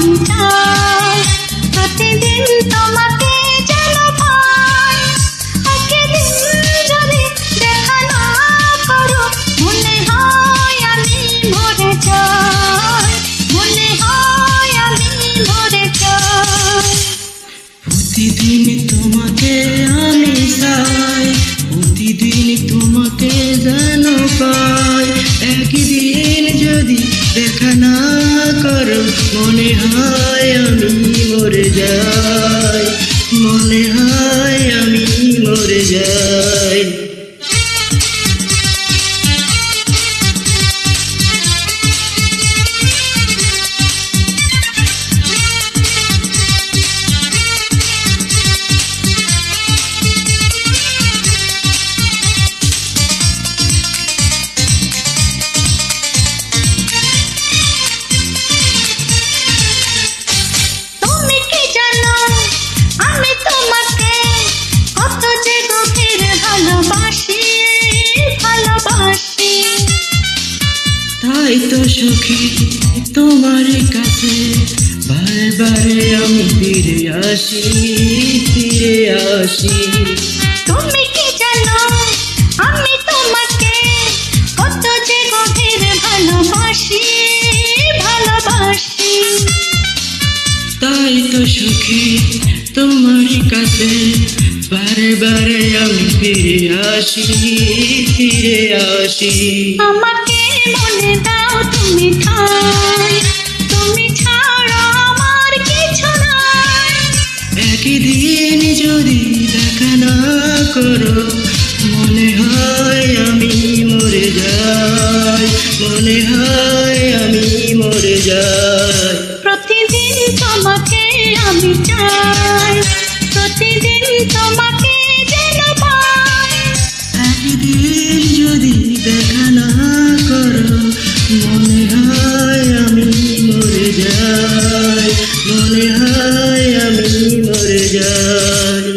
আমি চাই প্রতিদিন তোমাকে যেন পাই। একদিন যদি দেখা না করো মনে হয় আমি মরে যাই, মনে হয় আমি মরে যাই। প্রতিদিন তোমাকে আমি চাই, প্রতিদিন তোমাকে যেন পাই। একদিন যদি দেখা না করো মনে হয় আমি মরে যাই, মনে হয় আমি মরে যাই। তুমি কি জানো আমি তোমাকে কত যে গভীর ভালোবাসি, ভালোবাসি। তাই তো সখী তোমার কাছে বারে বারে আমি ফিরে আসি, ফিরে আসি। তুমি কি জানো আমি তোমাকে কত যে গভীর ভালোবাসি, ভালোবাসি। তাই তো সখী তোমার কাছে বারে বারে আমি ফিরে আসি, ফিরে আসি। আমাকে মনে দাও তুমি ঠাই, তুমি ছাড়া আমার কিছু নাই। একদিন যদি দেখা না করো মনে হয় আমি মরে যাই, মনে হয় আমি মরে যাই। প্রতিদিন তোমাকে আমি চাই, প্রতিদিন তোমাকে যেন পাই। একদিন যদি দেখা না করো মনে হয় আমি মরে যাই, মনে হয় আমি মরে যাই।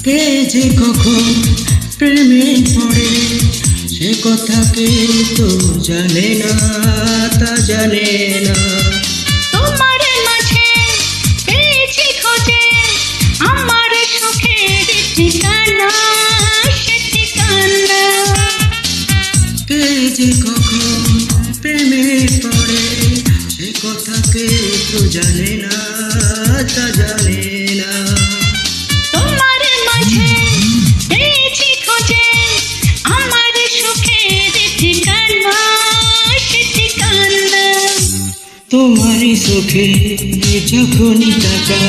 কে যে কখন প্রেমে পড়ে সে কথা কেউ তো জানে না, তা জানে না। তোমার মাঝে পেয়েছি খোঁজে আমার সুখের ঠিকানা, সে ঠিকানা। কে যে কখন প্রেমে পড়ে সে কথা কেউ তো জানে না, তা জানে না। তোমার মাঝে পেয়েছি খোঁজে আমার সুখের ঠিকানা, সে ঠিকানা। তোমারই চোখে যখনই টাকা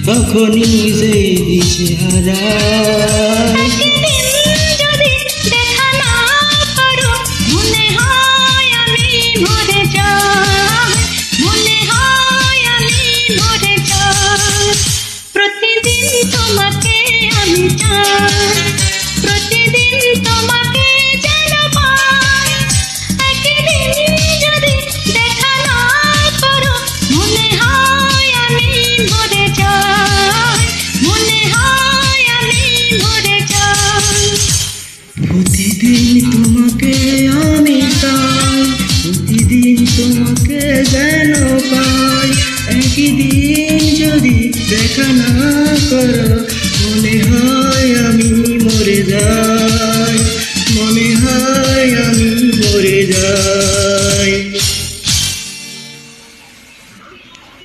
তখনই যে দিশে হারায়। একদিন যদি দেখা না করো মনে হয় আমি মরে যাই, মনে হয় আমি মরে যাই। প্রতিদিন তোমাকে আমি চাই, প্রতিদিন তোমাকে যেন পাই। একদিন যদি দেখা না করো মনে হয় আমি মরে যাই, মনে হয় আমি মরে যাই। প্রতিদিন তোমাকে আমি চাই, প্রতিদিন তোমাকে যেন পাই। একদিন যদি দেখা না করো মনে হয় আমি মরে যাই, মনে হয় আমি মরে যাই।